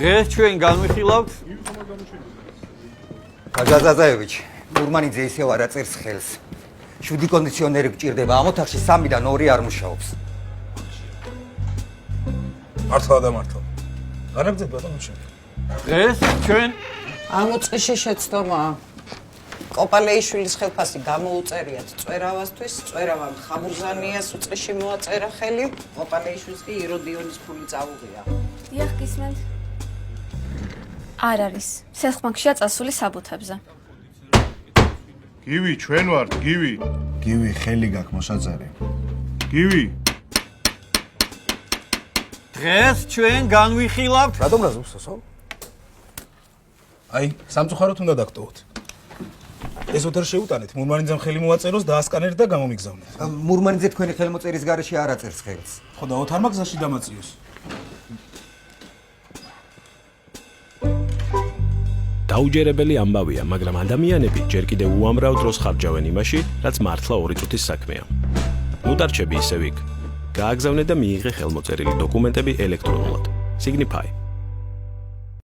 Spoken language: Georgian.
დღეს ჩვენ განვიხილავთ გაზაზაევიჩ, მურმანიძე ისევ არ აწერს ხელს. 7 კონდიციონერი გჭირდება, ამ ოთახში 3-დან 2 არ მუშაობს. მართლა და მართლა. განაგძებ ბატონო ჩემ. დღეს ჩვენ ამ უწყიში შეცდომა კოპალეიშვილის ხელფასი გამოუწერიათ წვერავასთვის, წვერავამ ხაბურზანიას უწყიში მოაწერა ხელი, კოპალეიშვილს კი იროდიონის ფული წაუღია. დიახ, გისმენთ. არ არის. სელხბანკშია წასული საბუთებზე. გივი, ჩვენ ვართ, გივი. გივი ხელი გაქვს მოსაწერი. გივი. დღეს ჩვენ განვიხილავთ რატომ რაზმსოსო? აი, სამწუხაროდ უნდა დაგტოვოთ. ეს ოთარ შეუტანეთ, მურმანიძემ ხელი მოაწეროს, დაასკანერეთ და გამომიგზავნეთ. მურმანიძე თქვენი ხელმოწერის გარეშე არ აწერს ხელს. ხო და ოთარმა გზაში დამაწიოს. დაუჯერებელი ამბავია, მაგრამ ადამიანები ჯერ კიდევ უამრავ დროს ხარჯავენ იმაში, რაც მართლა 2 წუთის საქმეა. ნუ დარჩები ისევ იქ. გააგზავნე და მიიღე ხელმოწერილი დოკუმენტები ელექტრონულად. Signify